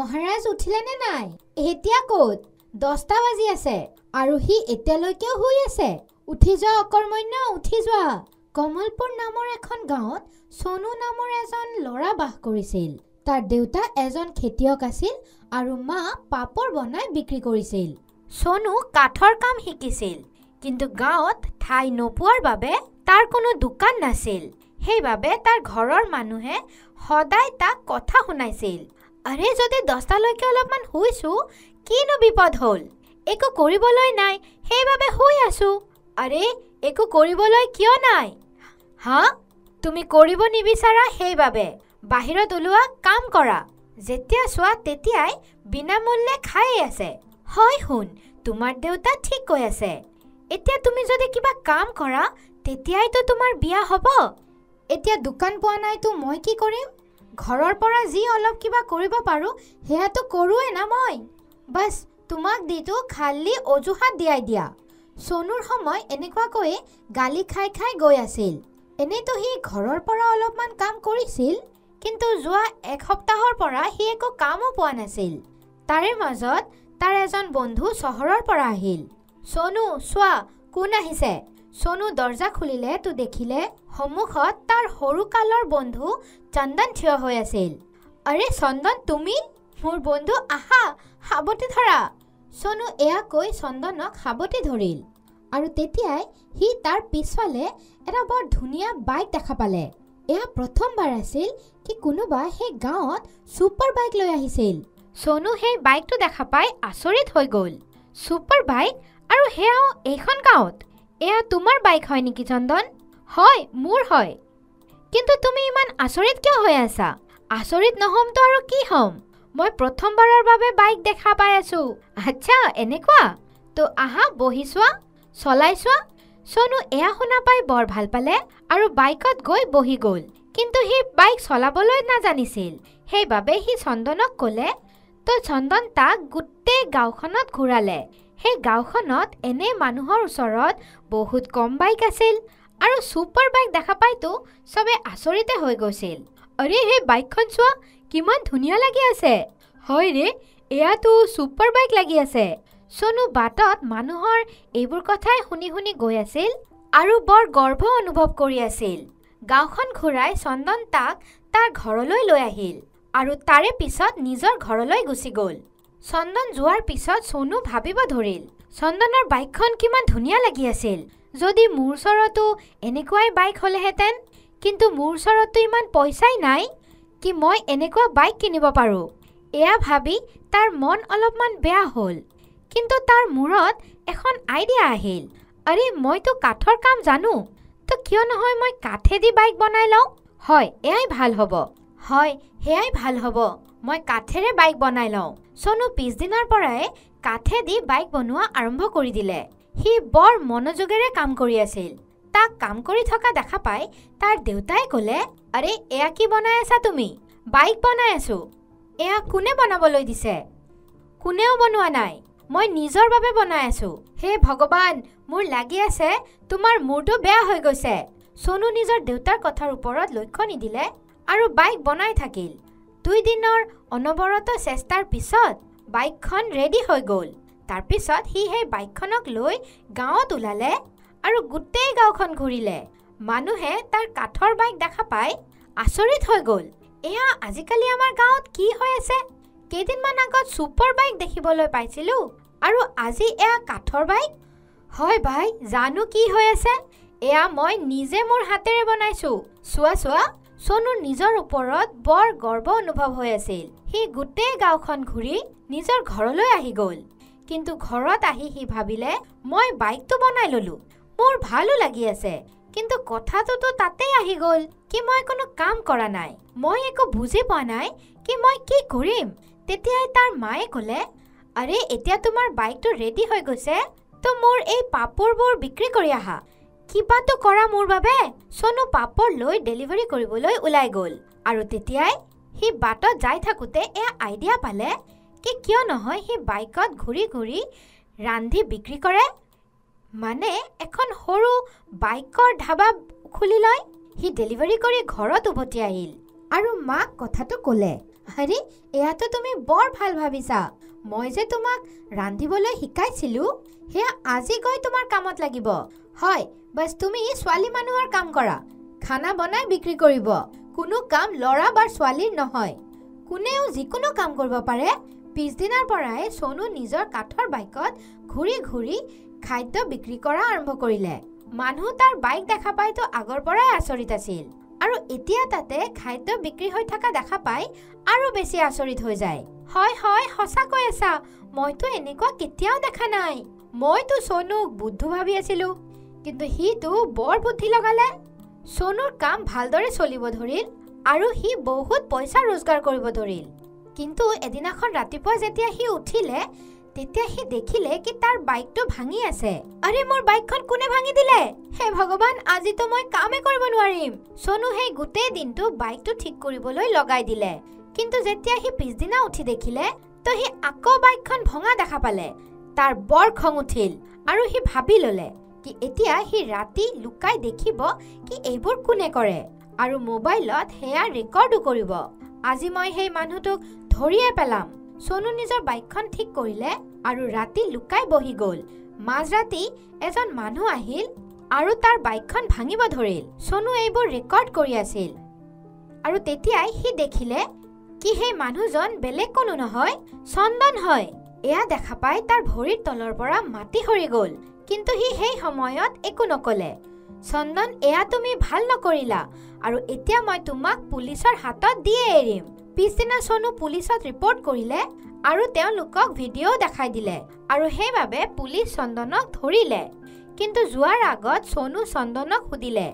মহাৰাজ উঠিলে নে নাই? এতিয়া ক'ত? 10টা বাজি আছে আৰু সি এতিয়ালৈকেও শুই আছে। উঠি যোৱা অকৰ্মণ্য, উঠি যোৱা। কমলপুৰ নামৰ এখন গাঁৱত সোনু নামৰ এজন ল'ৰা বাস কৰিছিল। তাৰ দেউতা এজন খেতিয়ক আছিল আৰু মা পাপৰ বনাই বিক্ৰী কৰিছিল। সোনু কাঠৰ কাম শিকিছিল, কিন্তু গাঁৱত ঠাই নোপোৱাৰ বাবে তাৰ কোনো দোকান নাছিল। সেইবাবে তাৰ ঘৰৰ মানুহে সদায় তাক কথা শুনাইছিল। আৰে যদি 10টালৈকে অলপমান শুইছো, কিনো বিপদ হ'ল? একো কৰিবলৈ নাই, সেইবাবে শুই আছো। আৰে একো কৰিবলৈ কিয় নাই? হা, তুমি কৰিব নিবিচাৰা সেইবাবে বাহিৰত ওলোৱা, কাম কৰা। যেতিয়া চোৱা তেতিয়াই বিনামূল্যে খাই আছে। হয় শুন, তোমাৰ দেউতা ঠিক কৈ আছে। এতিয়া তুমি যদি কিবা কাম কৰা তেতিয়াইতো তোমাৰ বিয়া হ'ব। এতিয়া দোকান পোৱা নাইতো মই কি কৰিম? ঘৰৰ পৰা যি অলপ কিবা কৰিব পাৰোঁ সেয়াতো কৰোৱে না মই। বাছ তোমাক দিটো খালি অজুহাত দিয়াই দিয়া। সোনুৰ সময় এনেকুৱাকৈয়ে গালি খাই খাই গৈ আছিল। এনেতো সি ঘৰৰ পৰা অলপমান কাম কৰিছিল, কিন্তু যোৱা 1 সপ্তাহৰ পৰা সি একো কামো পোৱা নাছিল। তাৰে মাজত তাৰ এজন বন্ধু চহৰৰ পৰা আহিল। সোনু চোৱা কোন আহিছে। সোনু দৰ্জা খুলিলে তো দেখিলে সন্মুখত তাৰ সৰুকালৰ বন্ধু চন্দন থিয় হৈ আছিল। আৰে চন্দন, তুমি? মোৰ বন্ধু, আহা, সাৱটি ধৰা। সোনু এয়া কৈ চন্দনক সাৱটি ধৰিল আৰু তেতিয়াই সি তাৰ পিছফালে এটা বৰ ধুনীয়া বাইক দেখা পালে। এয়া প্ৰথমবাৰ আছিল কি কোনোবা সেই গাঁৱত ছুপাৰ বাইক লৈ আহিছিল। সোনু সেই বাইকটো দেখা পাই আচৰিত হৈ গ'ল। ছুপাৰ বাইক, আৰু সেয়াও এইখন গাঁৱত। এয়া তোমাৰ বাইক হয় নেকি চন্দন? হয়, মোৰ হয়। কিন্তু তুমি ইমান আচৰিত কিয় হৈ আছা? আচৰিত নহমতো আৰু কি হ'ম? মই প্ৰথমবাৰৰ বাবে বাইক দেখা পাই আছো। আচ্ছা, এনেকুৱা? তো আহা, বহি চোৱা, চলাই চোৱা। সোনু এয়া শুনা পাই বৰ ভাল পালে আৰু বাইকত গৈ বহি গ'ল। কিন্তু সি বাইক চলাবলৈ নাজানিছিল। সেইবাবে সি চন্দনক ক'লে, তো চন্দন তাক গোটেই গাঁওখনত ঘূৰালে। সেই গাঁওখনত এনে মানুহৰ ওচৰত বহুত কম বাইক আছিল আৰু ছুপাৰ বাইক দেখা পাইতো চবে আচৰিতে হৈ গৈছিল। আৰে সেই বাইকখন চোৱা, কিমান ধুনীয়া লাগি আছে। হয় ৰে, এয়াতো ছুপাৰ বাইক লাগি আছে। সোনু বাটত মানুহৰ এইবোৰ কথাই শুনি শুনি গৈ আছিল আৰু বৰ গৰ্ব অনুভৱ কৰি আছিল। গাঁওখন ঘূৰাই চন্দন তাক তাৰ ঘৰলৈ লৈ আহিল আৰু তাৰে পিছত নিজৰ ঘৰলৈ গুচি গ'ল। চন্দন যোৱাৰ পিছত সোনু ভাবিব ধৰিল, চন্দনৰ বাইকখন কিমান ধুনীয়া লাগি আছিল। যদি মোৰ ওচৰতো এনেকুৱাই বাইক হ'লেহেঁতেন, কিন্তু মোৰ ওচৰতো ইমান পইচাই নাই কি মই এনেকুৱা বাইক কিনিব পাৰোঁ। এয়া ভাবি তাৰ মন অলপমান বেয়া হ'ল। কিন্তু তাৰ মূৰত এখন আইডিয়া আহিল। আৰে মইতো কাঠৰ কাম জানো, তো কিয় নহয় মই কাঠেদি বাইক বনাই লওঁ। হয়, এয়াই ভাল হ'ব। হয়, সেয়াই ভাল হ'ব। মই কাঠেৰে বাইক বনাই লওঁ। সোনু পিছদিনাৰ পৰাই কাঠেদি বাইক বনোৱা আৰম্ভ কৰি দিলে। সি বৰ মনোযোগেৰে কাম কৰি আছিল। তাক কাম কৰি থকা দেখা পাই তাৰ দেউতাই ক'লে, আৰে এয়া কি বনাই আছা তুমি? বাইক বনাই আছো। এয়া কোনে বনাবলৈ দিছে? কোনেও বনোৱা নাই, মই নিজৰ বাবে বনাই আছো। হে ভগৱান, মোৰ লাগি আছে তোমাৰ মূৰটো বেয়া হৈ গৈছে। সোনু নিজৰ দেউতাৰ কথাৰ ওপৰত লক্ষ্য নিদিলে আৰু বাইক বনাই থাকিল। 2 দিনৰ অনবৰত চেষ্টাৰ পিছত বাইকখন ৰেডি হৈ গ'ল। তাৰপিছত সি সেই বাইকখনক লৈ গাঁৱত ওলালে আৰু গোটেই গাঁওখন ঘূৰিলে। মানুহে তাৰ কাঠৰ বাইক দেখা পাই আচৰিত হৈ গ'ল। এয়া আজিকালি আমাৰ গাঁৱত কি হৈ আছে? কেইদিনমান আগত ছুপাৰ বাইক দেখিবলৈ পাইছিলোঁ আৰু আজি এয়া কাঠৰ বাইক? হয় ভাই, জানো কি হৈ আছে। এয়া মই নিজে মোৰ হাতেৰে বনাইছোঁ। চোৱা চোৱা। সোনুৰ নিজৰ ওপৰত বৰ গৰ্ব অনুভৱ হৈ আছিল। সি গোটেই গাঁওখন ঘূৰি নিজৰ ঘৰলৈ আহি গ'ল। কিন্তু ঘৰত আহি সি ভাবিলে, মই বাইকটো বনাই ল'লোঁ, মোৰ ভালো লাগি আছে। কিন্তু কথাটোতো তাতেই আহি গ'ল কি মই কোনো কাম কৰা নাই। মই একো বুজি পোৱা নাই কি মই কি কৰিম। তেতিয়াই তাৰ মায়ে ক'লে, আৰে এতিয়া তোমাৰ বাইকটো ৰেডি হৈ গৈছে, তো মোৰ এই পাপৰবোৰ বিক্ৰী কৰি আহা। কিবাটো কৰা মোৰ বাবে। সোনু পাপৰ লৈ ডেলিভাৰী কৰিবলৈ ওলাই গ'ল আৰু তেতিয়াই সি বাটত যাই থাকোঁতে এয়া আইডিয়া পালে কি কিয় নহয় সি বাইকত ঘূৰি ঘূৰি ৰান্ধি বিক্ৰী কৰে। মানে এখন সৰু বাইকৰ ধাবা খুলি লয়। সি ডেলিভাৰী কৰি ঘৰত উভতি আহিল আৰু মাক কথাটো ক'লে আৰে এয়াতো তুমি বৰ ভাল ভাবিছা। মই যে তোমাক ৰান্ধিবলৈ শিকাইছিলো সেয়া আজি গৈ তোমাৰ কামত লাগিব। হয়, বাছ তুমি ছোৱালী মানুহৰ কাম কৰা, খানা বনাই বিক্ৰী কৰিব। কোনো কাম ল'ৰা বা ছোৱালীৰ নহয়, কোনেও যিকোনো কাম কৰিব পাৰে। পিছদিনাৰ পৰাই সোনু নিজৰ কাঠৰ বাইকত ঘূৰি ঘূৰি খাদ্য বিক্ৰী কৰা আৰম্ভ কৰিলে। মানুহ তাৰ বাইক দেখা পাইতো আগৰ পৰাই আচৰিত আছিল, আৰু এতিয়া তাতে খাদ্য বিক্ৰী হৈ থকা দেখা পাই আৰু বেছি আচৰিত হৈ যায়। হয় হয়, সঁচা কৈ আছা, মইতো এনেকুৱা কেতিয়াও দেখা নাই। মইতো সোনুক বুদ্ধু ভাবি আছিলো, কিন্তু সিটো বৰ বুদ্ধি লগালে। সোনুৰ কাম ভালদৰে চলিব ধৰিল আৰু সি বহুত পইচা ৰোজগাৰ কৰিব ধৰিল। কিন্তু এদিনাখন ৰাতিপুৱা যেতিয়া সি উঠিলে তেতিয়া সি দেখিলে কি তাৰ বাইকটো ভাঙি আছে। আৰে মোৰ বাইকখন কোনে ভাঙি দিলে? হে ভগৱান, আজিতো মই কামে কৰিব নোৱাৰিম। সোনু সেই গোটেই দিনটো বাইকটো ঠিক কৰিবলৈ লগাই দিলে, কিন্তু যেতিয়া সি পিছদিনা উঠি দেখিলে তো সি আকৌ বাইকখন ভঙা দেখা পালে। তাৰ বৰ খং উঠিল আৰু সি ভাবি ললে কি এতিয়া সি ৰাতি লুকাই দেখিব কি এইবোৰ কোনে কৰে আৰু মোবাইলত সেয়া ৰেকৰ্ডো কৰিব। আজি মই সেই মানুহটোক ধৰিয়ে পেলাম। সোনু নিজৰ বাইকখন ঠিক কৰিলে আৰু ৰাতি লুকাই বহি গ'ল। মাজৰাতি এজন মানুহ আহিল আৰু তাৰ বাইকখন ভাঙিব ধৰিল। সোনু এইবোৰ ৰেকৰ্ড কৰি আছিল আৰু তেতিয়াই সি দেখিলে কি সেই মানুহজন বেলেগ কোনো নহয়, চন্দন হয়। এয়া দেখা পাই তাৰ ভৰিৰ তলৰ পৰা মাটি সৰি গ'ল, কিন্তু সি সেই সময়ত একো নকলে। চন্দন, এয়া তুমি ভাল নকৰিলা আৰু এতিয়া মই তোমাক পুলিচৰ হাতত দিয়ে এৰিম। পিছদিনা সোনু পুলিচত ৰিপৰ্ট কৰিলে আৰু তেওঁলোকক ভিডিঅ' দেখাই দিলে আৰু সেইবাবে পুলিচ চন্দনক ধৰিলে। কিন্তু যোৱাৰ আগত সোনু চন্দনক সুধিলে,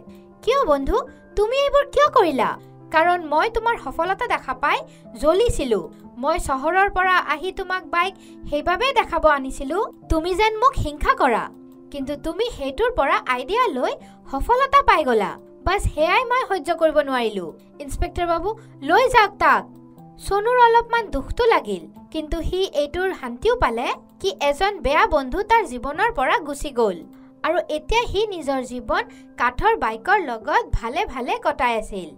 কিয় বন্ধু, তুমি এইবোৰ কিয় কৰিলা? কাৰণ মই তোমাৰ সফলতা দেখা পাই জ্বলিছিলো। মই চহৰৰ পৰা আহি তোমাক বাইক সেইবাবে দেখাব আনিছিলো তুমি যেন মোক হিংসা কৰা, কিন্তু তুমি সেইটোৰ পৰা আইডিয়া লৈ সফলতা পাই গলা। বাছ সেয়াই মই সহ্য কৰিব নোৱাৰিলো। ইন্সপেক্টৰ বাবু, লৈ যাওক তাক। সোনুৰ অলপমান দুখটো লাগিল, কিন্তু সি এইটোৰ শান্তিও পালে কি এজন বেয়া বন্ধু তাৰ জীৱনৰ পৰা গুচি গ'ল আৰু এতিয়া সি নিজৰ জীৱন কাঠৰ বাইকৰ লগত ভালে ভালে কটাই আছিল।